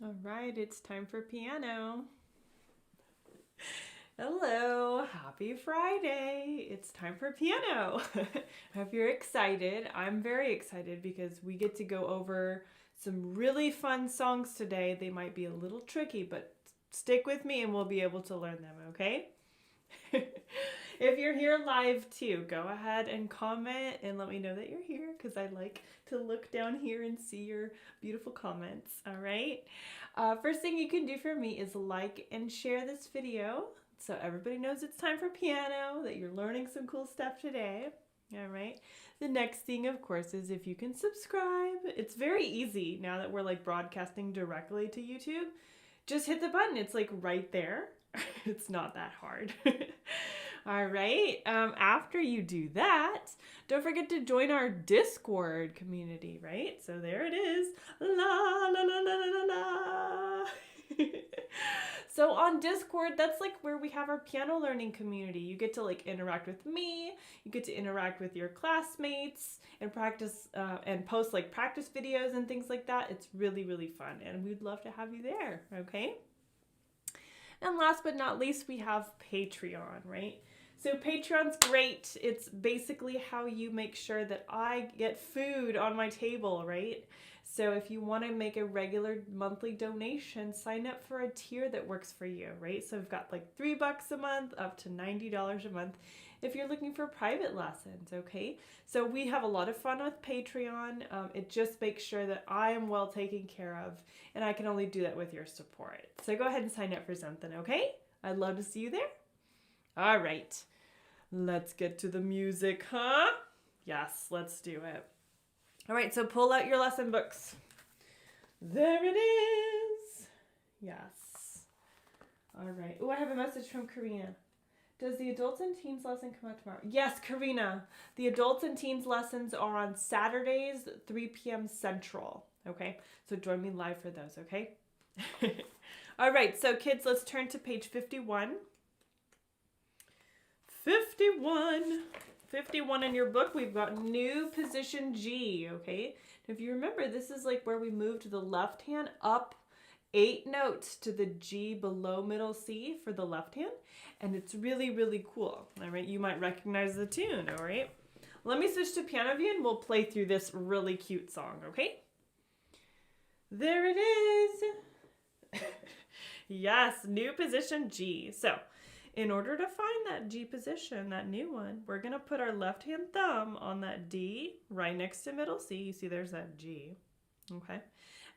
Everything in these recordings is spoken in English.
All right, it's time for piano. Hello, happy Friday. It's time for piano. I hope you're excited. I'm very excited because we get to go over some really fun songs today. They might be a little tricky, but stick with me and we'll be able to learn them, okay? If you're here live too, go ahead and comment and let me know that you're here because I like to look down here and see your beautiful comments. All right. First thing you can do for me is like and share this video so everybody knows it's time for piano, that you're learning some cool stuff today. All right. The next thing, of course, is if you can subscribe. It's very easy now that we're like broadcasting directly to YouTube. Just hit the button. It's like right there. It's not that hard. All right. After you do that, don't forget to join our Discord community, right? So there it is. La, la, la, la, la, la, la. So on Discord, that's like where we have our piano learning community. You get to like interact with me. You get to interact with your classmates and practice and post like practice videos and things like that. It's really, really fun. And we'd love to have you there. Okay. And last but not least, we have Patreon, right? So Patreon's great. It's basically how you make sure that I get food on my table, right? So if you want to make a regular monthly donation, sign up for a tier that works for you, right? So I've got like $3 a month up to $90 a month if you're looking for private lessons, okay? So we have a lot of fun with Patreon. It just makes sure that I am well taken care of, and I can only do that with your support. So go ahead and sign up for something, okay? I'd love to see you there. All right, let's get to the music, huh? Yes, let's do it. All right, so pull out your lesson books. There it is. Yes. All right. Oh, I have a message from Karina. Does the adults and teens lesson come out tomorrow? Yes, Karina. The adults and teens lessons are on Saturdays, 3 p.m. Central. Okay, so join me live for those, okay? All right, so kids, let's turn to page 51. 51 in your book, we've got new position G, okay? If you remember, this is like where we moved the left hand up 8 notes to the G below middle C for the left hand, and it's really, really cool, all right? You might recognize the tune, all right? Let me switch to piano view and we'll play through this really cute song, okay? There it is. Yes, new position G. So, in order to find that G position, that new one, we're going to put our left hand thumb on that D right next to middle C. You see there's that G, okay?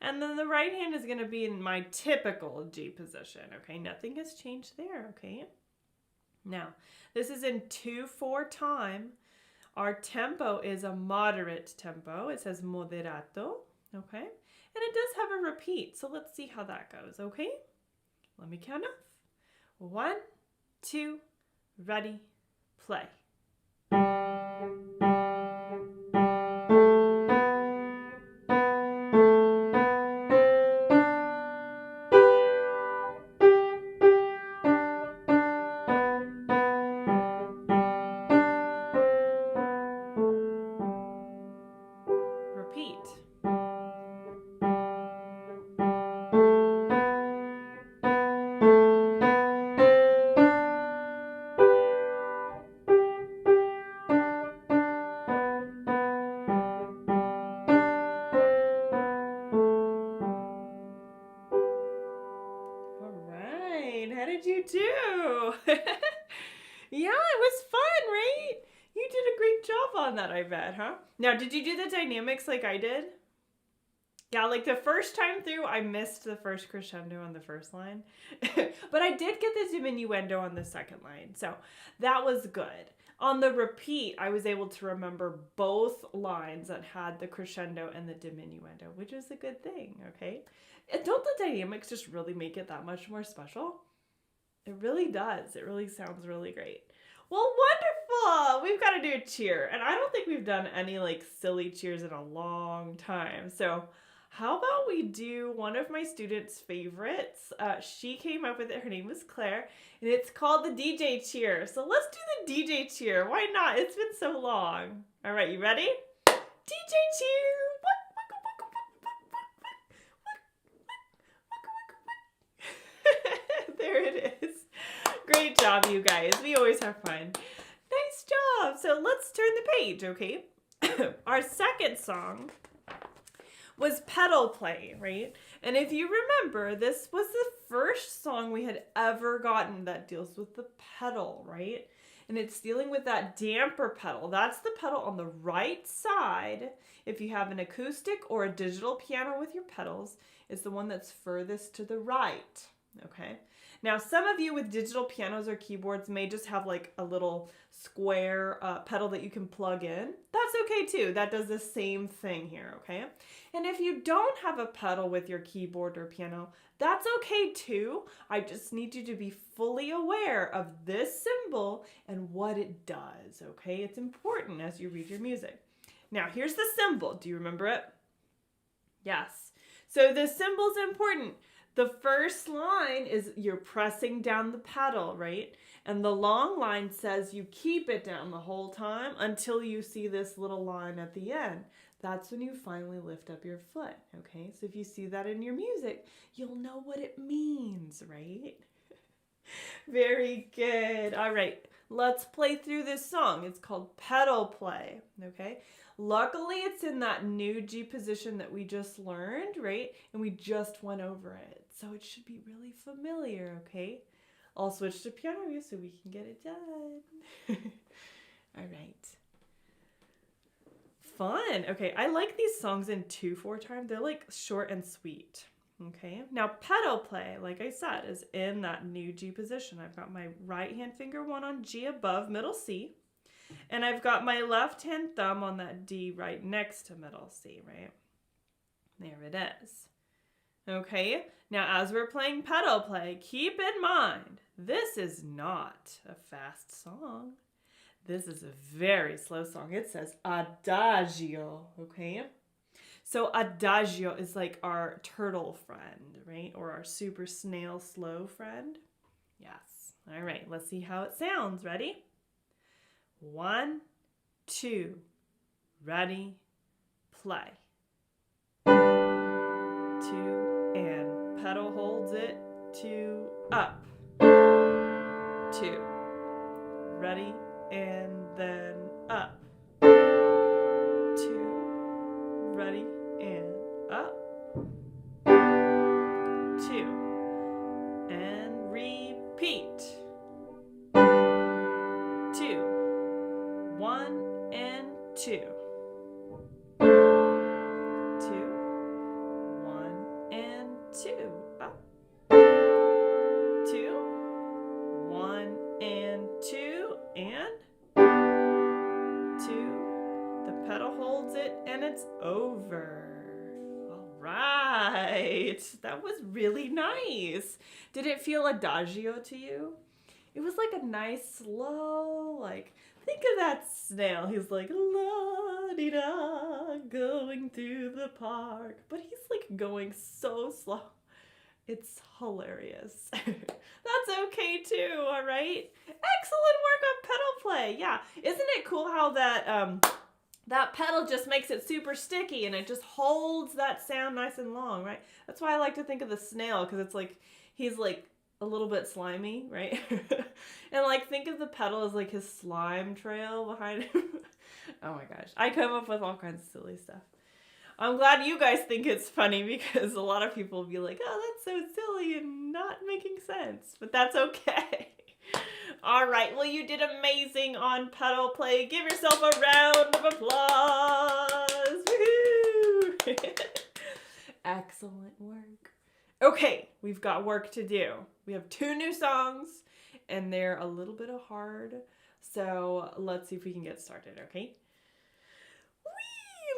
And then the right hand is going to be in my typical G position, okay? Nothing has changed there, okay? Now, this is in 2/4 time. Our tempo is a moderate tempo. It says moderato, okay? And it does have a repeat, so let's see how that goes, okay? Let me count off. 1, 2, ready, play. Repeat. How did you do? Yeah, it was fun, right? You did a great job on that, I bet, huh? Now, did you do the dynamics like I did? Yeah, like the first time through, I missed the first crescendo on the first line. But I did get the diminuendo on the second line, so that was good. On the repeat, I was able to remember both lines that had the crescendo and the diminuendo, which is a good thing, okay? And don't the dynamics just really make it that much more special? It really does. It really sounds really great. Well, wonderful! We've got to do a cheer. And I don't think we've done any like silly cheers in a long time. So how about we do one of my students' favorites? She came up with it. Her name was Claire. And it's called the DJ cheer. So let's do the DJ cheer. Why not? It's been so long. All right, you ready? DJ cheer! There it is. Great job, you guys. We always have fun. Nice job. So let's turn the page, okay? Our second song was Pedal Play, right? And if you remember, this was the first song we had ever gotten that deals with the pedal, right? And it's dealing with that damper pedal. That's the pedal on the right side. If you have an acoustic or a digital piano with your pedals, it's the one that's furthest to the right, okay? Now, some of you with digital pianos or keyboards may just have like a little square pedal that you can plug in. That's okay too. That does the same thing here, okay? And if you don't have a pedal with your keyboard or piano, that's okay too. I just need you to be fully aware of this symbol and what it does, okay? It's important as you read your music. Now, here's the symbol. Do you remember it? Yes. So the symbol's important. The first line is you're pressing down the pedal, right? And the long line says you keep it down the whole time until you see this little line at the end. That's when you finally lift up your foot, okay? So if you see that in your music, you'll know what it means, right? Very good. All right, let's play through this song. It's called Pedal Play, okay? Luckily, it's in that new G position that we just learned, right? And we just went over it. So it should be really familiar, okay? I'll switch to piano so we can get it done. All right. Fun. Okay, I like these songs in 2/4 time. They're like short and sweet. Okay, now pedal play, like I said, is in that new G position. I've got my right hand finger 1 on G above middle C. And I've got my left hand thumb on that D right next to middle C, right? There it is. Okay, now as we're playing pedal play, keep in mind, this is not a fast song. This is a very slow song. It says adagio, okay? So adagio is like our turtle friend, right? Or our super snail slow friend. Yes. All right, let's see how it sounds. Ready? 1, 2, ready, play. 2, and pedal holds it, 2, up. 2, ready, and then up. 2, ready, and up. 2, and repeat. 2, 1 and 2. 2, 1 and 2. Up. 2, 1 and 2, and 2. The pedal holds it and it's over. All right. That was really nice. Did it feel adagio to you? It was like a nice slow, like, think of that snail. He's like, la-di-da, going through the park. But he's like going so slow. It's hilarious. That's okay too, all right? Excellent work on pedal play. Yeah, isn't it cool how that that pedal just makes it super sticky and it just holds that sound nice and long, right? That's why I like to think of the snail, because it's like, he's like a little bit slimy, right? And like think of the pedal as like his slime trail behind him. Oh my gosh, I come up with all kinds of silly stuff. I'm glad you guys think it's funny, because a lot of people will be like, oh, that's so silly and not making sense, but that's okay. All right, well, you did amazing on pedal play. Give yourself a round of applause. Woohoo! Excellent work. Okay, we've got work to do. We have 2 new songs, and they're a little bit hard, so let's see if we can get started, okay?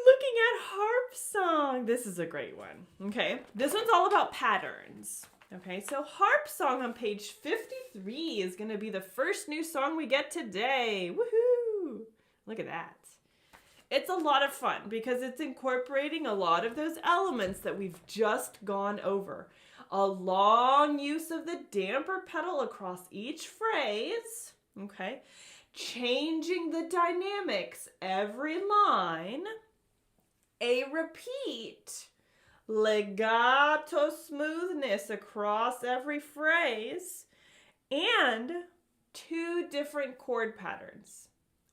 Looking at Harp song. This is a great one, okay? This one's all about patterns, okay? So Harp song on page 53 is going to be the first new song we get today. Woohoo! Look at that. It's a lot of fun because it's incorporating a lot of those elements that we've just gone over. A long use of the damper pedal across each phrase, okay? Changing the dynamics every line. A repeat legato smoothness across every phrase, and 2 different chord patterns.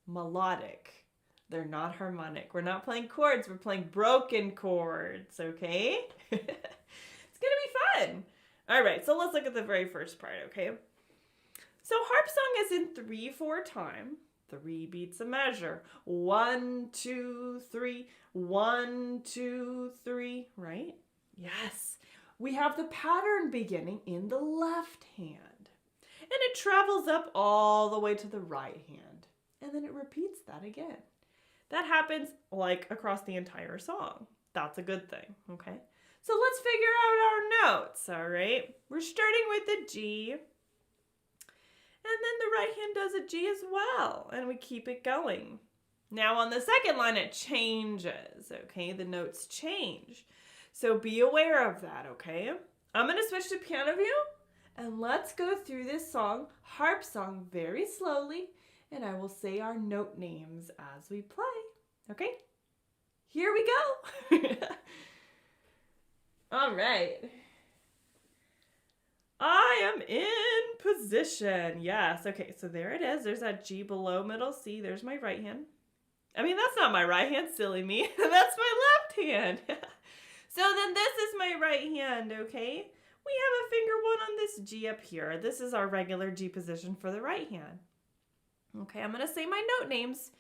Melodic. They're not harmonic. We're not playing chords, we're playing broken chords, okay? It's gonna be fun. All right, so let's look at the very first part, okay? So harp song is in 3/4 time. 3 beats a measure. 1, 2, 3. 1, 2, 3. Right? Yes. We have the pattern beginning in the left hand. And it travels up all the way to the right hand. And then it repeats that again. That happens like across the entire song. That's a good thing. Okay? So let's figure out our notes. All right? We're starting with the G. And then the right hand does a G as well, and we keep it going. Now on the second line, it changes, okay? The notes change. So be aware of that, okay? I'm gonna switch to piano view, and let's go through this song, harp song, very slowly, and I will say our note names as we play, okay? Here we go. All right. I am in position. Yes. Okay, so there it is. There's that G below middle C. There's my right hand. I mean, that's not my right hand, silly me. That's my left hand. So then this is my right hand, okay? We have a finger 1 on this G up here. This is our regular G position for the right hand. Okay, I'm going to say my note names.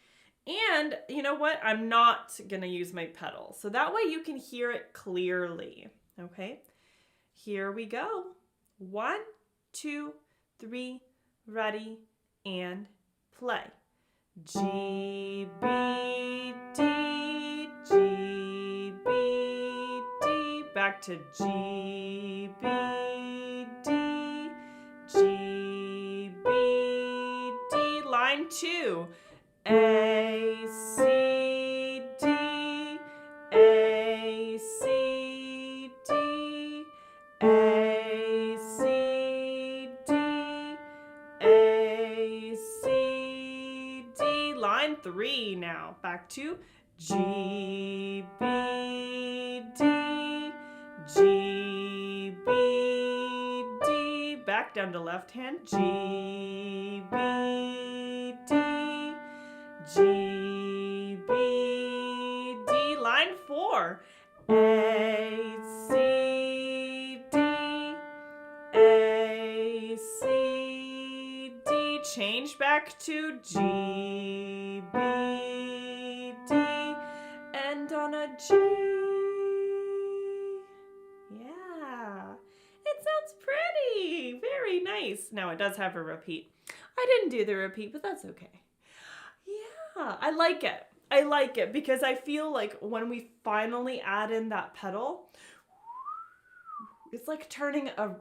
And you know what? I'm not going to use my pedal. So that way you can hear it clearly, okay? Here we go. 1, 2, 3, ready, and play. G, B, D, G, B, D. Back to G, B, D, G, B, D. Line 2. A, C, D, A, C, D, A, C, D, A, C, D. Line 3 now. Back to G, B, D, G, B, D. Back down to left hand. G, B, D, G, B, D. Line 4. A, C, D, A, C, D. Change back to G, B, D. And on a G. Yeah. It sounds pretty. Very nice. Now it does have a repeat. I didn't do the repeat, but that's okay. Yeah, I like it. I like it because I feel like when we finally add in that pedal, it's like turning a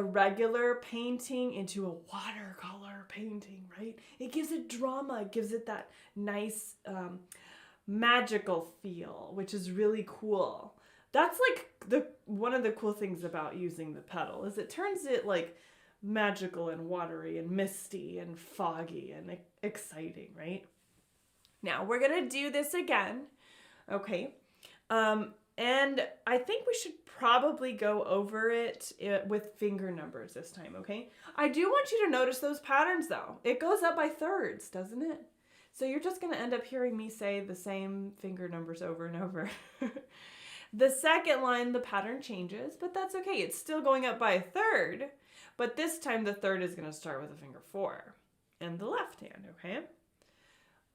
regular painting into a watercolor painting, right? It gives it drama. It gives it that nice magical feel, which is really cool. That's like one of the cool things about using the pedal is it turns it like magical and watery and misty and foggy and exciting, right? Now we're gonna do this again, okay? And I think we should probably go over it with finger numbers this time, okay? I do want you to notice those patterns though. It goes up by thirds, doesn't it? So you're just gonna end up hearing me say the same finger numbers over and over. The second line, the pattern changes, but that's okay. It's still going up by a third, but this time the third is gonna start with a finger 4 and the left hand, okay?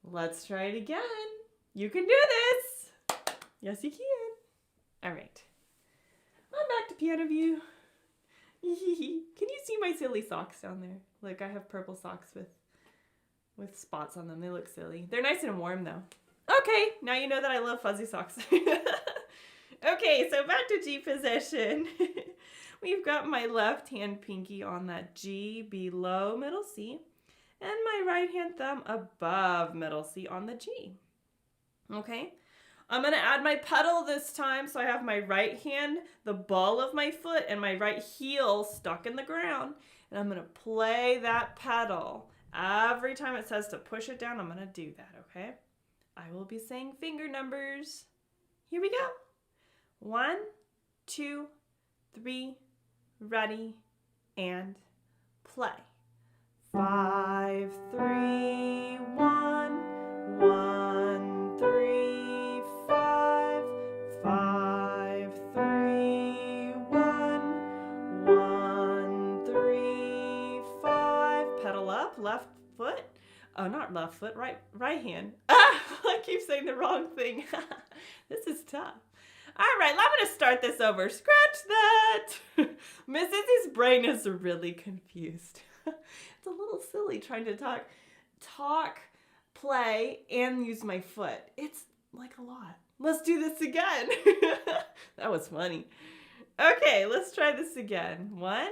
Let's try it again. You can do this. Yes, you can. All right. I'm back to piano view. Can you see my silly socks down there? Like I have purple socks with spots on them. They look silly. They're nice and warm though. Okay, now you know that I love fuzzy socks. Okay, so back to G position. We've got my left hand pinky on that G below middle C and my right hand thumb above middle C on the G. Okay, I'm gonna add my pedal this time, so I have my right hand, the ball of my foot, and my right heel stuck in the ground, and I'm gonna play that pedal. Every time it says to push it down, I'm gonna do that, okay? I will be saying finger numbers. Here we go. 1, 2, 3, ready, and play. 5, 3, 1, 1, 3, 5, 5, 3, 1, 1, 3, 5. Pedal up, left foot. Oh, not left foot, right hand. Ah, I keep saying the wrong thing. This is tough. All right, I'm going to start this over. Scratch that. Miss Izzy's brain is really confused. It's a little silly trying to talk, play, and use my foot. It's like a lot. Let's do this again. That was funny. Okay, let's try this again. 1,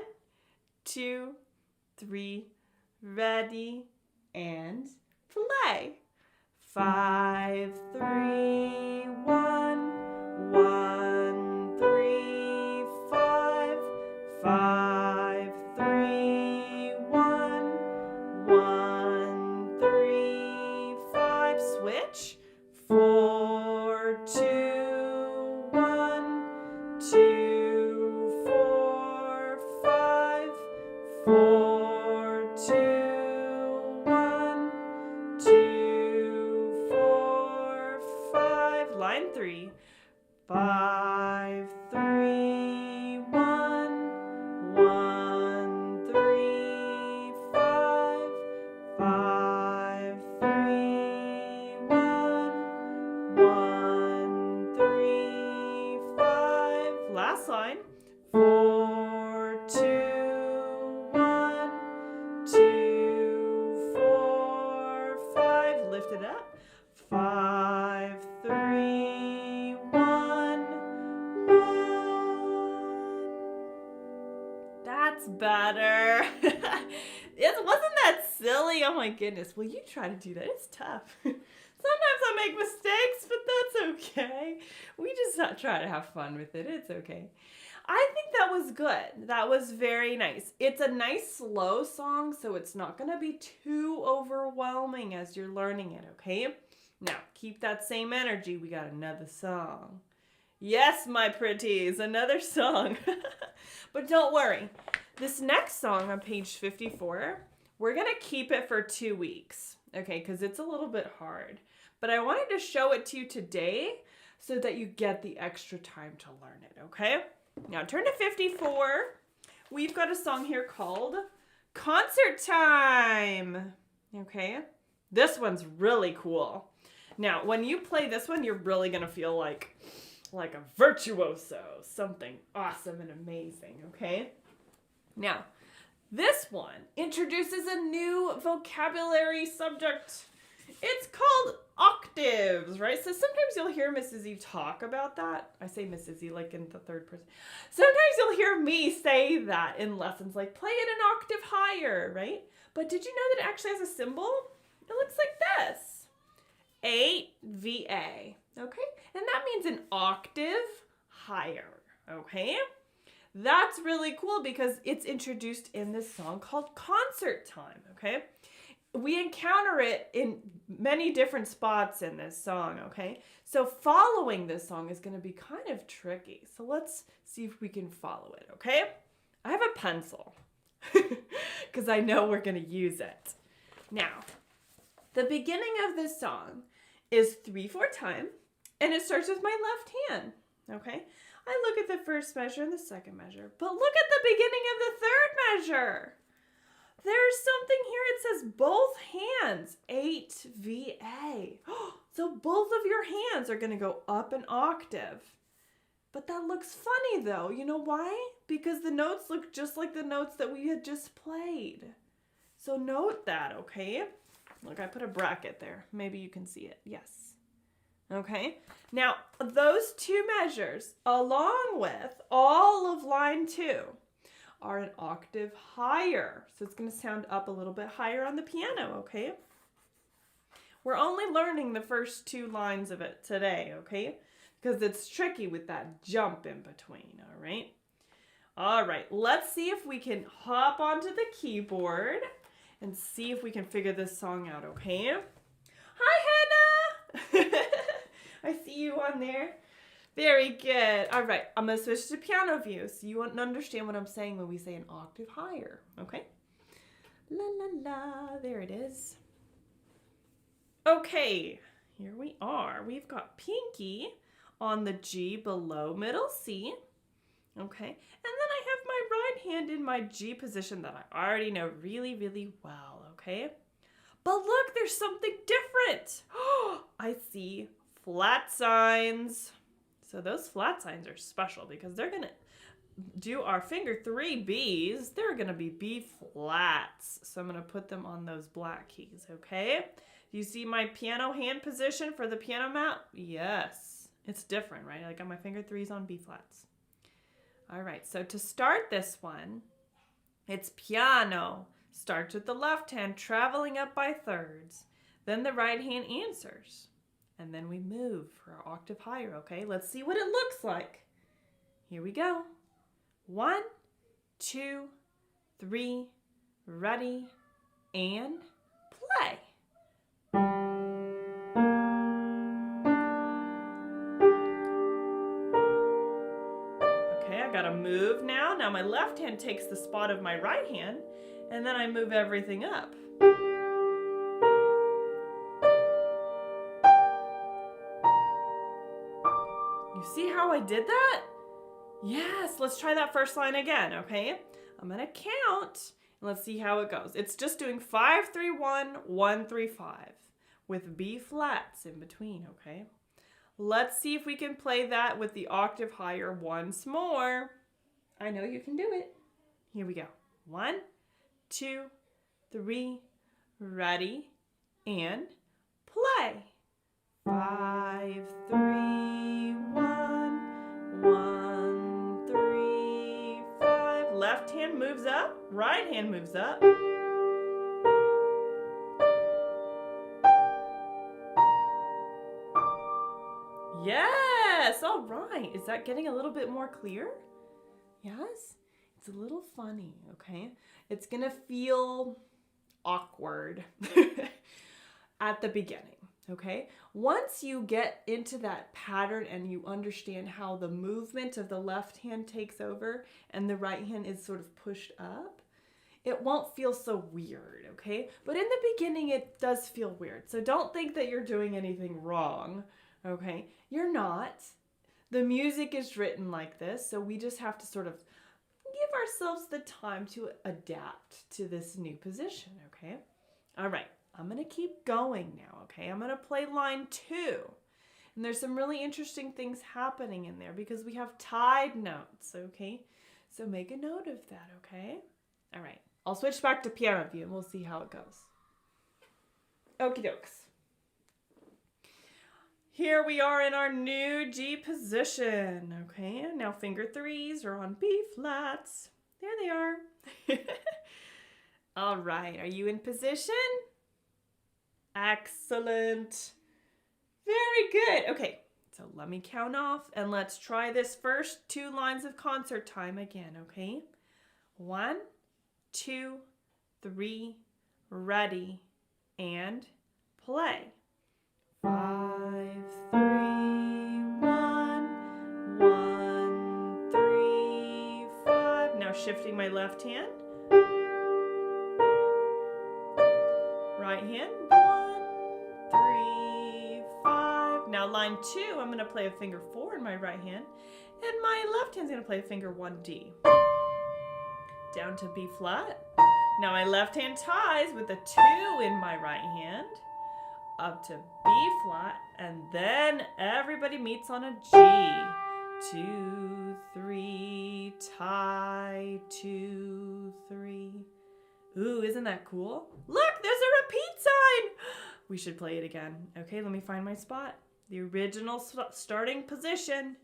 2, 3, ready, and play. 5, 3, 1, 1, 3, 5, 5, 3, 1, 1, 3, 5. Switch. 4, 2, 1, 2, 4, 5, 4, 2, 1, 2, 4, 5. Line 3. 5, 3, 1, 1, 3, 5, 5, 3, 1, 1, 3, 5. Last line. 4, 2, 1, 2, 4, 5. Lift it up. 5, 3, 1, 1. That's better. It wasn't that silly. Oh my goodness. Will you try to do that? It's tough. Sometimes I make mistakes, but that's okay. We just not try to have fun with it. It's okay. I think that was good. That was very nice. It's a nice slow song, so it's not going to be too overwhelming as you're learning it, okay? Now, keep that same energy. We got another song. Yes, my pretties, another song. But don't worry. This next song on page 54, we're going to keep it for 2 weeks, okay? Because it's a little bit hard. But I wanted to show it to you today so that you get the extra time to learn it, okay? Now turn to 54. We've got a song here called Concert Time, okay? This one's really cool. Now, when you play this one, you're really going to feel like a virtuoso, something awesome and amazing, okay? Now, this one introduces a new vocabulary subject. It's called octaves, right? So sometimes you'll hear Miss Izzy talk about that. I say Miss Izzy like in the third person. Sometimes you'll hear me say that in lessons, like play it an octave higher, right? But did you know that it actually has a symbol? It looks like this. 8VA, okay? And that means an octave higher, okay? That's really cool because it's introduced in this song called Concert Time, okay? We encounter it in many different spots in this song, okay? So following this song is going to be kind of tricky. So let's see if we can follow it, okay? I have a pencil because I know we're going to use it. Now, the beginning of this song is 3/4 time, and it starts with my left hand, okay? I look at the first measure and the second measure, but look at the beginning of the third measure. There's something here. It says both hands, 8VA. So both of your hands are going to go up an octave. But that looks funny though. You know why? Because the notes look just like the notes that we had just played. So note that, okay? Look, I put a bracket there. Maybe you can see it. Yes. Okay. Now, those two measures, along with all of line 2, are an octave higher. So it's going to sound up a little bit higher on the piano, okay? We're only learning the first 2 lines of it today, okay? Because it's tricky with that jump in between, all right? All right, let's see if we can hop onto the keyboard and see if we can figure this song out, okay? Hi, Hannah! I see you on there. Very good. All right, I'm going to switch to piano view so you understand what I'm saying when we say an octave higher, okay? La, la, la. There it is. Okay, here we are. We've got Pinky on the G below middle C. Okay, and then I have my right hand in my G position that I already know really, really well, okay? But look, there's something different. I see flat signs. So those flat signs are special because they're gonna do our finger 3 Bs. They're gonna be B flats. So I'm gonna put them on those black keys, okay? Do you see my piano hand position for the piano mat? Yes, it's different, right? I got my finger 3s on B flats. All right, so to start this one, it's piano. Starts with the left hand, traveling up by thirds. Then the right hand answers. And then we move for our octave higher, okay? Let's see what it looks like. Here we go. 1, 2, 3, ready, and play. Okay, I gotta move now. Now my left hand takes the spot of my right hand, and then I move everything up. You see how I did that? Yes, let's try that first line again, okay? I'm gonna count, and let's see how it goes. It's just doing 5, 3, 1, 1, 3, 5, with B flats in between, okay? Let's see if we can play that with the octave higher once more. I know you can do it. Here we go. 1, 2, 3, ready, and play. 5, 3, 1, 1, 3, 5. Left hand moves up, right hand moves up. Yes, all right. Is that getting a little bit more clear? Yes? It's a little funny, okay? It's gonna feel awkward at the beginning, okay? Once you get into that pattern and you understand how the movement of the left hand takes over and the right hand is sort of pushed up, it won't feel so weird, okay? But in the beginning, it does feel weird. So don't think that you're doing anything wrong, okay? You're not. The music is written like this, so we just have to sort of give ourselves the time to adapt to this new position, okay? All right, I'm gonna keep going now, okay? I'm gonna play line 2. And there's some really interesting things happening in there because we have tied notes, okay? So make a note of that, okay? All right, I'll switch back to piano view and we'll see how it goes. Okie dokes. Here we are in our new G position, okay? Now finger 3s are on B flats. There they are. All right, are you in position? Excellent. Very good. Okay, so let me count off and let's try this first 2 lines of concert time again, okay? 1, 2, 3, ready, and play. 5, 3, 1, 1, 3, 5. Now shifting my left hand. Right hand. 1, 3, 5. Now line 2, I'm going to play a finger 4 in my right hand. And my left hand's going to play a finger 1D. Down to B flat. Now my left hand ties with a 2 in my right hand. Up to B flat, and then everybody meets on a G. 2, 3, tie, 2, 3. Ooh, isn't that cool? Look, there's a repeat sign. We should play it again. Okay, let me find my spot. The original starting position.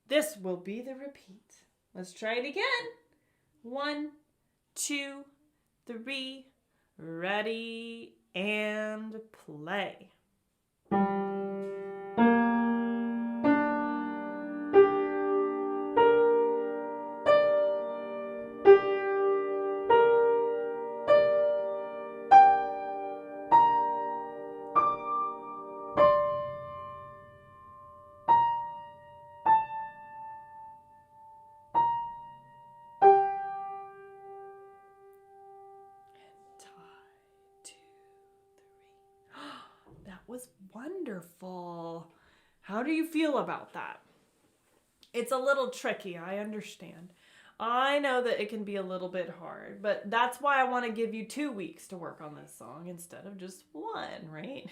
This will be the repeat. Let's try it again. 1, 2, 3, ready, and play. That was wonderful. How do you feel about that? It's a little tricky, I understand. I know that it can be a little bit hard, but that's why I want to give you 2 weeks to work on this song instead of just 1, right?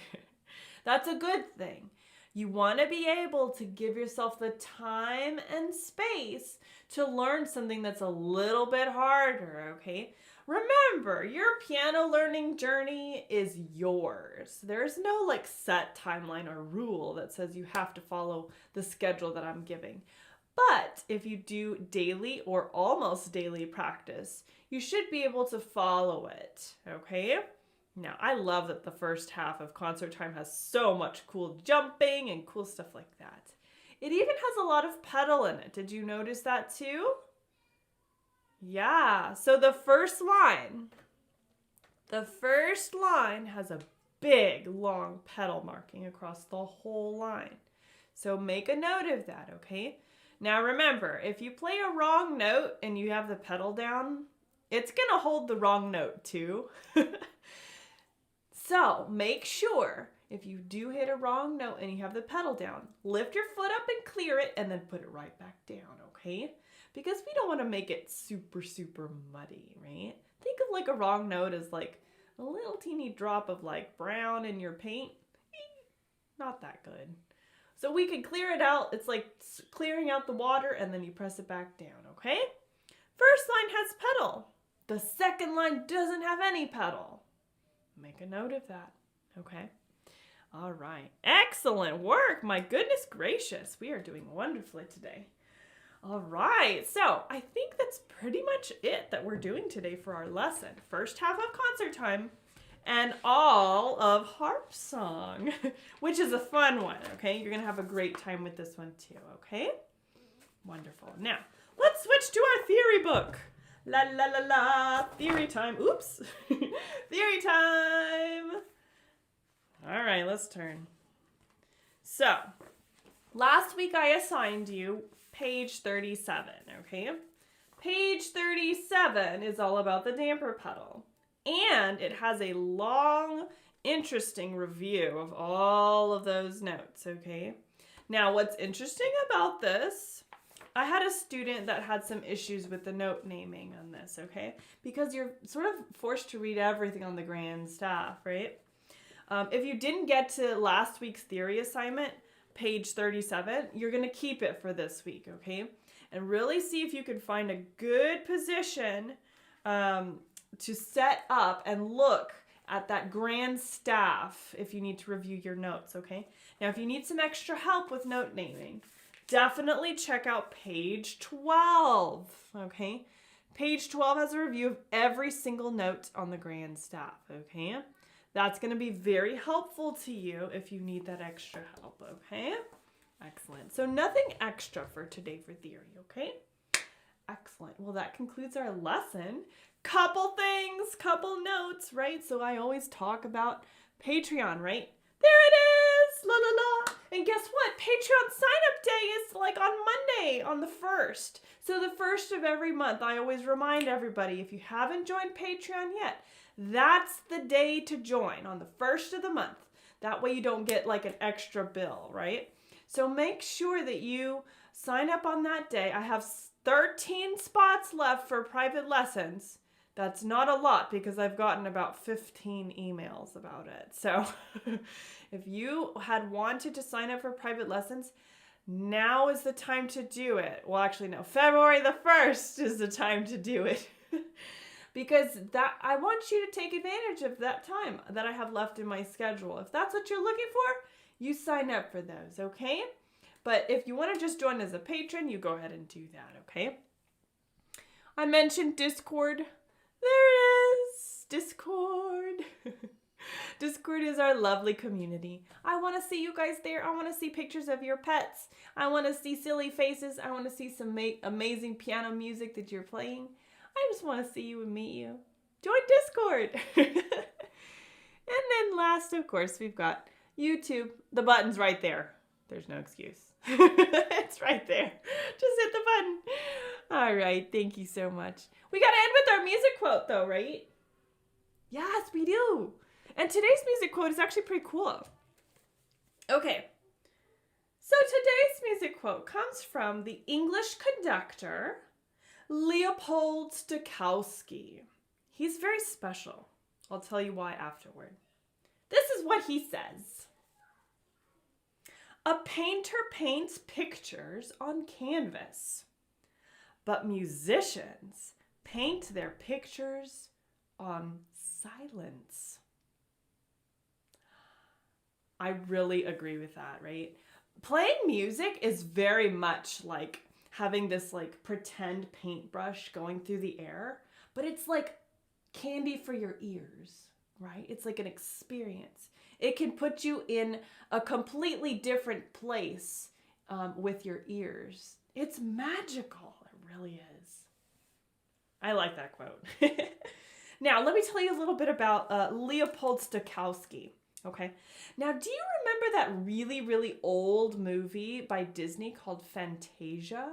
That's a good thing. You want to be able to give yourself the time and space to learn something that's a little bit harder, okay? Remember, your piano learning journey is yours. There's no like set timeline or rule that says you have to follow the schedule that I'm giving. But if you do daily or almost daily practice, you should be able to follow it, okay? Now, I love that the first half of concert time has so much cool jumping and cool stuff like that. It even has a lot of pedal in it. Did you notice that too? Yeah, so the first line has a big, long pedal marking across the whole line. So make a note of that, okay? Now remember, if you play a wrong note and you have the pedal down, it's gonna hold the wrong note too. So make sure if you do hit a wrong note and you have the pedal down, lift your foot up and clear it and then put it right back down, okay? Because we don't want to make it super, super muddy, right? Think of like a wrong note as like a little teeny drop of like brown in your paint. Not that good. So we can clear it out. It's like clearing out the water and then you press it back down, okay? First line has pedal. The second line doesn't have any pedal. Make a note of that, okay? All right, excellent work. My goodness gracious, we are doing wonderfully today. All right, so I think that's pretty much it that we're doing today for our lesson. First half of concert time and all of Harp song, which is a fun one, okay? You're gonna have a great time with this one too, okay? Wonderful. Now, let's switch to our theory book. La la la la, theory time. Oops, theory time. All right, let's turn. So, last week I assigned you page 37, okay? Page 37 is all about the damper pedal, and it has a long, interesting review of all of those notes, okay? Now, what's interesting about this, I had a student that had some issues with the note naming on this, okay? Because you're sort of forced to read everything on the grand staff, right? If you didn't get to last week's theory assignment, page 37, you're going to keep it for this week, okay? And really see if you can find a good position to set up and look at that grand staff if you need to review your notes, okay? Now, if you need some extra help with note naming, definitely check out page 12, okay? Page 12 has a review of every single note on the grand staff, okay? That's going to be very helpful to you if you need that extra help, okay? Excellent. So nothing extra for today for theory, okay? Excellent. Well, that concludes our lesson. Couple things, couple notes, right? So I always talk about Patreon, right? There it is! La la la! And guess what? Patreon sign-up day is like on Monday, on the 1st. So the 1st of every month, I always remind everybody, if you haven't joined Patreon yet, that's the day to join, on the 1st of the month. That way you don't get like an extra bill, right? So make sure that you sign up on that day. I have 13 spots left for private lessons. That's not a lot because I've gotten about 15 emails about it. So if you had wanted to sign up for private lessons, now is the time to do it. Well, actually, no, February the 1st is the time to do it. Because that I want you to take advantage of that time that I have left in my schedule. If that's what you're looking for, you sign up for those, okay? But if you want to just join as a patron, you go ahead and do that, okay? I mentioned Discord. There it is, Discord. Discord is our lovely community. I want to see you guys there. I want to see pictures of your pets. I want to see silly faces. I want to see some amazing piano music that you're playing. I just want to see you and meet you. Join Discord. And then last, of course, we've got YouTube. The button's right there. There's no excuse. It's right there. Just hit the button. All right. Thank you so much. We got to end with our music quote, though, right? Yes, we do. And today's music quote is actually pretty cool. Okay, so today's music quote comes from the English conductor, Leopold Stokowski. He's very special. I'll tell you why afterward. This is what he says. A painter paints pictures on canvas, but musicians paint their pictures on silence. I really agree with that, right? Playing music is very much like having this like pretend paintbrush going through the air, but it's like candy for your ears, right? It's like an experience. It can put you in a completely different place with your ears. It's magical. It really is. I like that quote. Now, let me tell you a little bit about Leopold Stokowski. Okay. Now, do you remember that really, really old movie by Disney called Fantasia?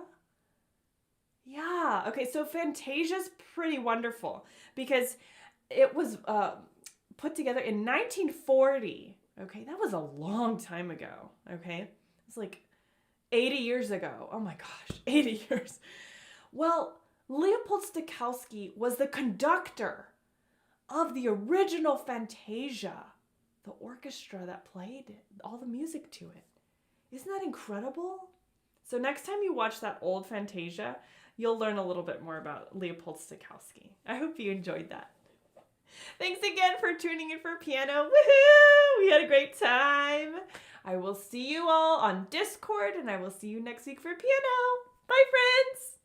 Yeah. Okay. So Fantasia's pretty wonderful because it was put together in 1940. Okay. That was a long time ago. Okay. It's like 80 years ago. Oh my gosh. 80 years. Well, Leopold Stokowski was the conductor of the original Fantasia, the orchestra that played all the music to it. Isn't that incredible? So next time you watch that old Fantasia, you'll learn a little bit more about Leopold Stokowski. I hope you enjoyed that. Thanks again for tuning in for piano. Woohoo! We had a great time. I will see you all on Discord, and I will see you next week for piano. Bye, friends!